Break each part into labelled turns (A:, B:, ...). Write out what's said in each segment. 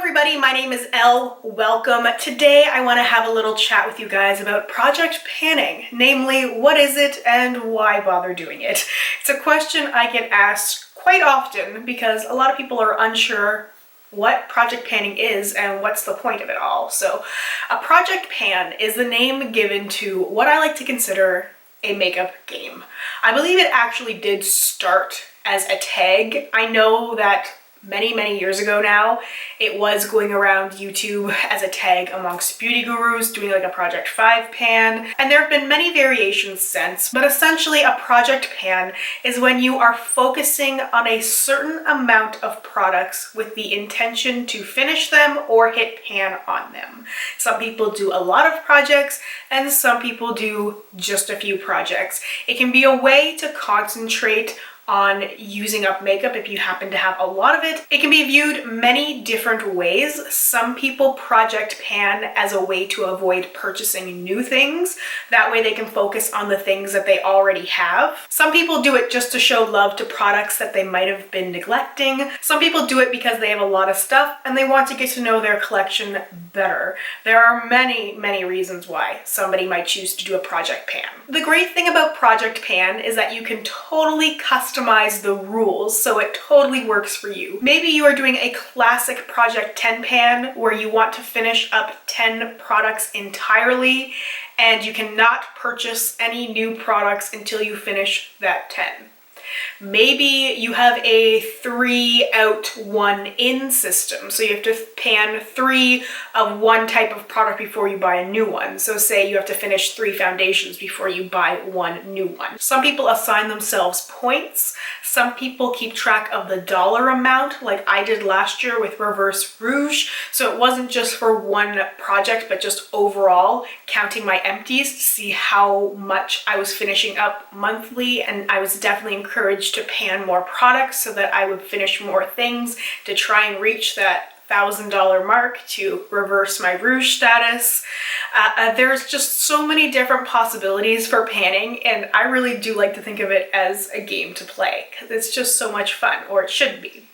A: everybody, my name is Elle. Welcome. Today I want to have a little chat with you guys about project panning, namely what is it and why bother doing it. It's a question I get asked quite often because a lot of people are unsure what project panning is and what's the point of it all. So a project pan is the name given to what I like to consider a makeup game. I believe it actually did start as a tag. I know that many years ago now, it was going around YouTube as a tag amongst beauty gurus doing like a Project 5 pan, and there have been many variations since, but essentially a project pan is when you are focusing on a certain amount of products with the intention to finish them or hit pan on them. Some people do a lot of projects and some people do just a few projects. It can be a way to concentrate on using up makeup if you happen to have a lot of it. It can be viewed many different ways. Some people project pan as a way to avoid purchasing new things. That way they can focus on the things that they already have. Some people do it just to show love to products that they might have been neglecting. Some people do it because they have a lot of stuff and they want to get to know their collection better. There are many reasons why somebody might choose to do a project pan. The great thing about project pan is that you can totally customize the rules so it totally works for you. Maybe you are doing a classic Project 10 pan where you want to finish up 10 products entirely and you cannot purchase any new products until you finish that 10. Maybe you have a 3 out 1 in system, so you have to pan 3 of one type of product before you buy a new one. So say you have to finish 3 foundations before you buy one new one. Some people assign themselves points. Some people keep track of the dollar amount like I did last year with Reverse Rouge. So it wasn't just for one project, but just overall counting my empties to see how much I was finishing up monthly, and I was definitely encouraged to pan more products so that I would finish more things to try and reach that $1,000 mark to reverse my rouge status. There's just so many different possibilities for panning, and I really do like to think of it as a game to play because it's just so much fun, or it should be.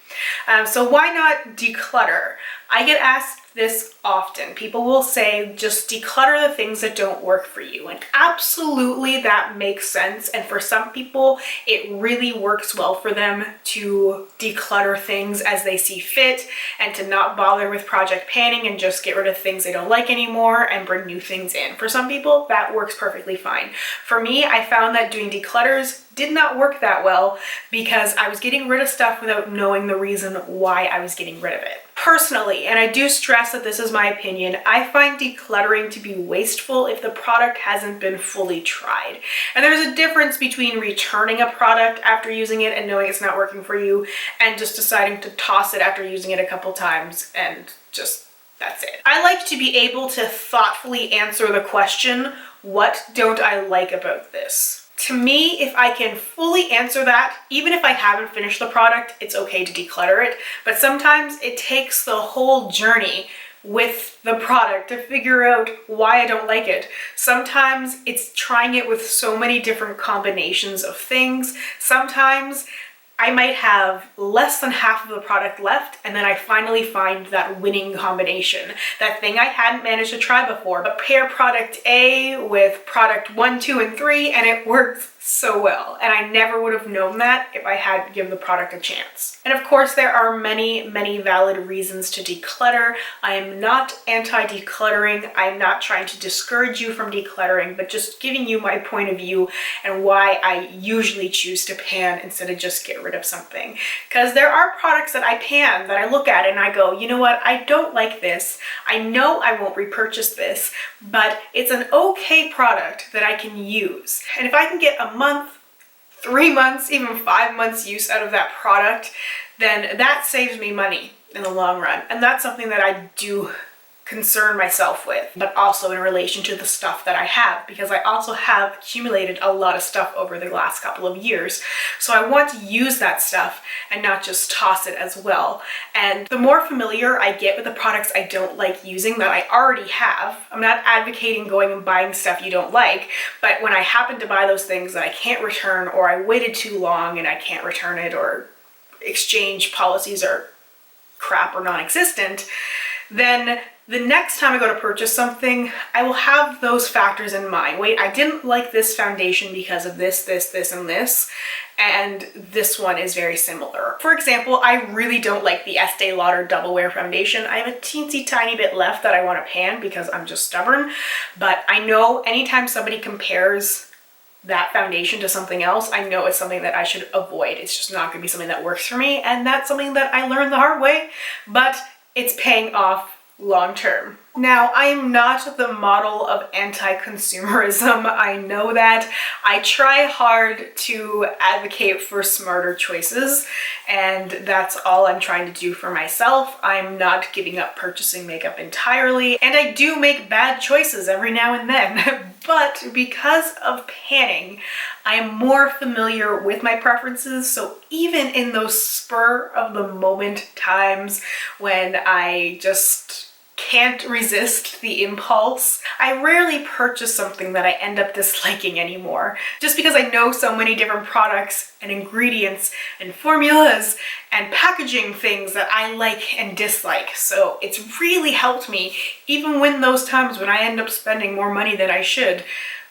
A: So why not declutter? I get asked this often. People will say just declutter the things that don't work for you, and absolutely that makes sense, and for some people it really works well for them to declutter things as they see fit and to not bother with project panning and just get rid of things they don't like anymore and bring new things in. For some people that works perfectly fine. For me, I found that doing declutters did not work that well because I was getting rid of stuff without knowing the reason why I was getting rid of it. Personally, and I do stress that this is my opinion, I find decluttering to be wasteful if the product hasn't been fully tried. And there's a difference between returning a product after using it and knowing it's not working for you and just deciding to toss it after using it a couple times and just that's it. I like to be able to thoughtfully answer the question, what don't I like about this? To me, if I can fully answer that, even if I haven't finished the product, it's okay to declutter it. But sometimes it takes the whole journey with the product to figure out why I don't like it. Sometimes it's trying it with so many different combinations of things. Sometimes I might have less than half of the product left, and then I finally find that winning combination, that thing I hadn't managed to try before. But pair product A with product 1, 2, and 3, and it works so well. And I never would have known that if I had given the product a chance. And of course, there are many valid reasons to declutter. I am not anti-decluttering. I'm not trying to discourage you from decluttering, but just giving you my point of view and why I usually choose to pan instead of just get rid of something. Because there are products that I pan that I look at and I go, you know what, I don't like this. I know I won't repurchase this, but it's an okay product that I can use. And if I can get a month, 3 months, even 5 months use out of that product, then that saves me money in the long run. And that's something that I do concern myself with, but also in relation to the stuff that I have, because I also have accumulated a lot of stuff over the last couple of years. So I want to use that stuff and not just toss it as well. And the more familiar I get with the products I don't like using that I already have, I'm not advocating going and buying stuff you don't like, but when I happen to buy those things that I can't return, or I waited too long and I can't return it, or exchange policies are crap or non-existent, then the next time I go to purchase something, I will have those factors in mind. Wait, I didn't like this foundation because of this, and this, and this one is very similar. For example, I really don't like the Estee Lauder Double Wear Foundation. I have a teensy tiny bit left that I want to pan because I'm just stubborn, but I know anytime somebody compares that foundation to something else, I know it's something that I should avoid. It's just not gonna be something that works for me, and that's something that I learned the hard way, but it's paying off long term. Now, I am not the model of anti-consumerism. I know that. I try hard to advocate for smarter choices, and that's all I'm trying to do for myself. I'm not giving up purchasing makeup entirely, and I do make bad choices every now and then. But because of panning, I am more familiar with my preferences, so even in those spur of the moment times when I just can't resist the impulse, I rarely purchase something that I end up disliking anymore, just because I know so many different products and ingredients and formulas and packaging things that I like and dislike. So it's really helped me, even when those times when I end up spending more money than I should,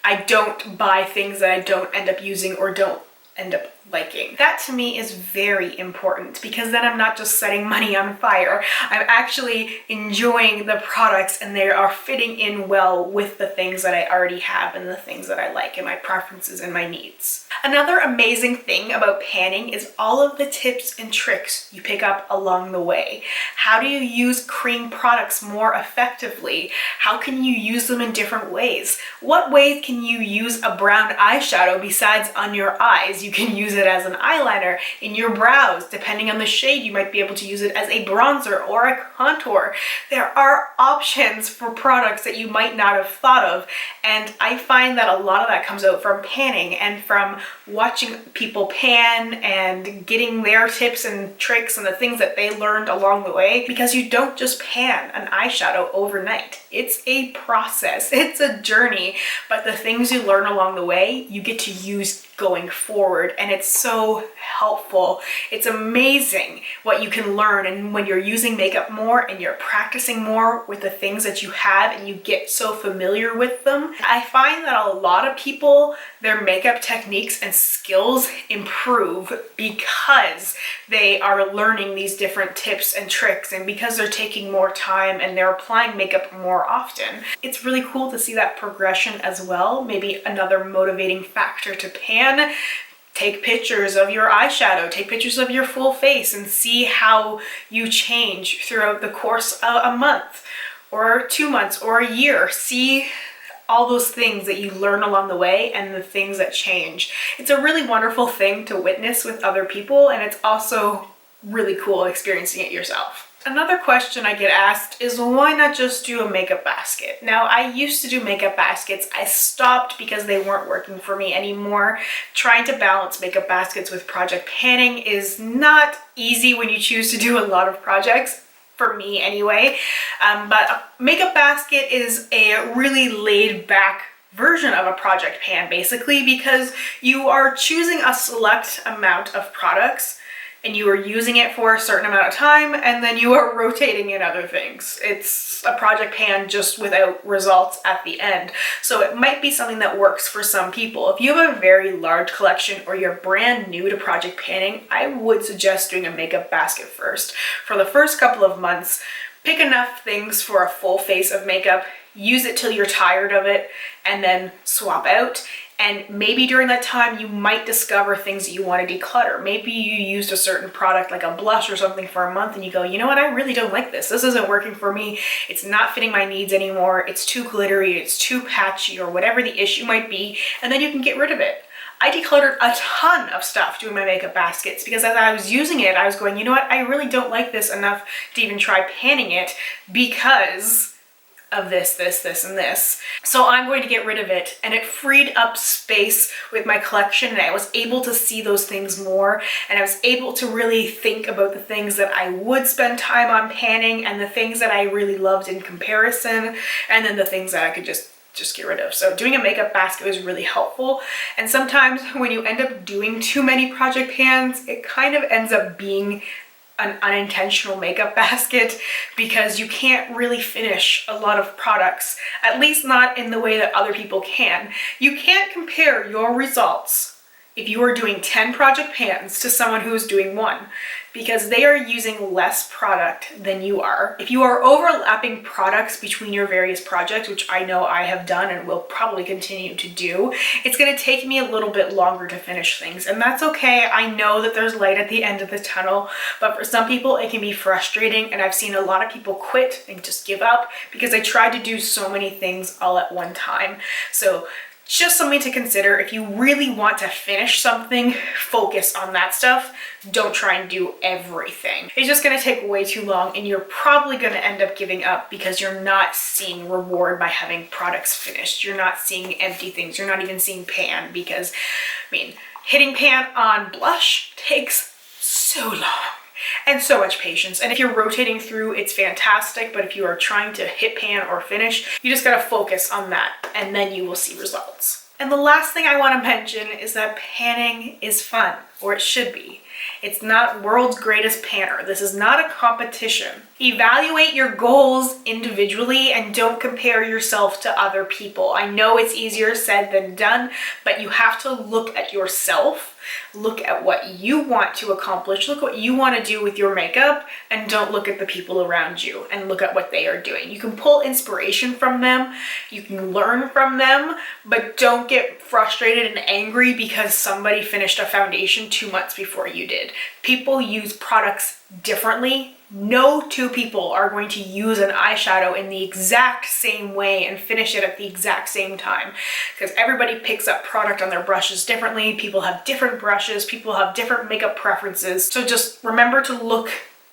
A: I don't buy things that I don't end up using or don't end up liking. That to me is very important, because then I'm not just setting money on fire. I'm actually enjoying the products and they are fitting in well with the things that I already have and the things that I like and my preferences and my needs. Another amazing thing about panning is all of the tips and tricks you pick up along the way. How do you use cream products more effectively? How can you use them in different ways? What ways can you use a brown eyeshadow besides on your eyes? You can use it as an eyeliner, in your brows. Depending on the shade, you might be able to use it as a bronzer or a contour. There are options for products that you might not have thought of, and I find that a lot of that comes out from panning and from watching people pan and getting their tips and tricks and the things that they learned along the way, because you don't just pan an eyeshadow overnight. It's a process, it's a journey, but the things you learn along the way, you get to use going forward, and it's so helpful. It's amazing what you can learn, and when you're using makeup more and you're practicing more with the things that you have and you get so familiar with them, I find that a lot of people, their makeup techniques and skills improve because they are learning these different tips and tricks, and because they're taking more time and they're applying makeup more often. It's really cool to see that progression as well. Maybe another motivating factor to pan. Take pictures of your eyeshadow, take pictures of your full face, and see how you change throughout the course of a month or 2 months or a year. See all those things that you learn along the way and the things that change. It's a really wonderful thing to witness with other people, and it's also really cool experiencing it yourself. Another question I get asked is, why not just do a makeup basket? Now, I used to do makeup baskets. I stopped because they weren't working for me anymore. Trying to balance makeup baskets with project panning is not easy when you choose to do a lot of projects, for me anyway. But a makeup basket is a really laid back version of a project pan, basically, because you are choosing a select amount of products and you are using it for a certain amount of time, and then you are rotating in other things. It's a project pan just without results at the end. So it might be something that works for some people. If you have a very large collection or you're brand new to project panning, I would suggest doing a makeup basket first. For the first couple of months, pick enough things for a full face of makeup, use it till you're tired of it, and then swap out. And maybe during that time, you might discover things that you want to declutter. Maybe you used a certain product like a blush or something for a month and you go, you know what, I really don't like this. This isn't working for me. It's not fitting my needs anymore. It's too glittery, it's too patchy, or whatever the issue might be. And then you can get rid of it. I decluttered a ton of stuff doing my makeup baskets because as I was using it, I was going, you know what, I really don't like this enough to even try panning it because of this, and this. So I'm going to get rid of it, and it freed up space with my collection, and I was able to see those things more, and I was able to really think about the things that I would spend time on panning and the things that I really loved in comparison, and then the things that I could just get rid of. So doing a makeup basket was really helpful, and sometimes when you end up doing too many project pans, it kind of ends up being an unintentional makeup basket because you can't really finish a lot of products, at least not in the way that other people can. You can't compare your results if you are doing 10 project pans to someone who's doing 1, because they are using less product than you are. If you are overlapping products between your various projects, which I know I have done and will probably continue to do, it's gonna take me a little bit longer to finish things, and that's okay. I know that there's light at the end of the tunnel, but for some people it can be frustrating, and I've seen a lot of people quit and just give up because they tried to do so many things all at one time. So just something to consider. If you really want to finish something, focus on that stuff. Don't try and do everything. It's just going to take way too long, and you're probably going to end up giving up because you're not seeing reward by having products finished. You're not seeing empty things. You're not even seeing pan because, I mean, hitting pan on blush takes so long and so much patience. And if you're rotating through, it's fantastic, but if you are trying to hit pan or finish, you just gotta focus on that, and then you will see results. And the last thing I want to mention is that panning is fun, or it should be. It's not world's greatest panner. This is not a competition. Evaluate your goals individually and don't compare yourself to other people. I know it's easier said than done, but you have to look at yourself, look at what you want to accomplish, look what you want to do with your makeup, and don't look at the people around you and look at what they are doing. You can pull inspiration from them, you can learn from them, but don't get frustrated and angry because somebody finished a foundation 2 months before you did. People use products differently. No two people are going to use an eyeshadow in the exact same way and finish it at the exact same time, because everybody picks up product on their brushes differently. People have different brushes, people have different makeup preferences. So just remember to look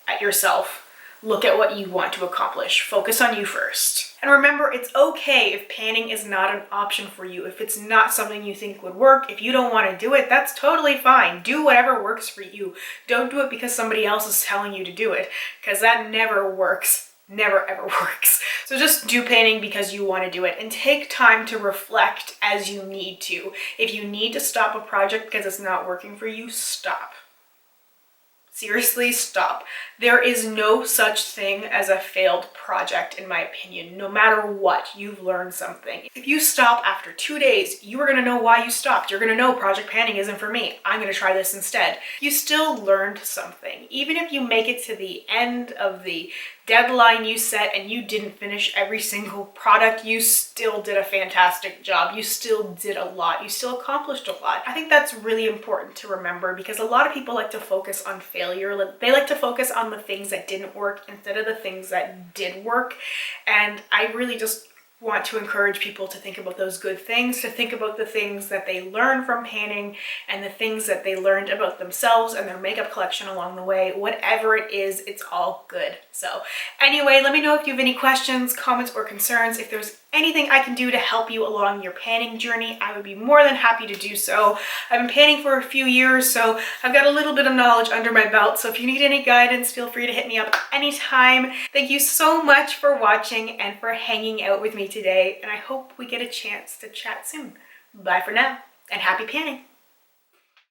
A: at yourself, look at what you want to accomplish, focus on you first. And remember, it's okay if panning is not an option for you. If it's not something you think would work, if you don't want to do it, that's totally fine. Do whatever works for you. Don't do it because somebody else is telling you to do it, because that never works. Never ever works. So just do panning because you want to do it, and take time to reflect as you need to. If you need to stop a project because it's not working for you, stop. Seriously, stop. There is no such thing as a failed project, in my opinion. No matter what, you've learned something. If you stop after 2 days, you are gonna know why you stopped. You're gonna know project panning isn't for me. I'm gonna try this instead. You still learned something. Even if you make it to the end of the deadline you set and you didn't finish every single product, you still did a fantastic job. You still did a lot. You still accomplished a lot. I think that's really important to remember, because a lot of people like to focus on failure. They like to focus on the things that didn't work instead of the things that did work. And I really just want to encourage people to think about those good things, to think about the things that they learned from panning and the things that they learned about themselves and their makeup collection along the way. Whatever it is, it's all good. So anyway, let me know if you have any questions, comments, or concerns. If there's anything I can do to help you along your panning journey, I would be more than happy to do so. I've been panning for a few years, so I've got a little bit of knowledge under my belt. So if you need any guidance, feel free to hit me up anytime. Thank you so much for watching and for hanging out with me today, and I hope we get a chance to chat soon. Bye for now, and happy panning.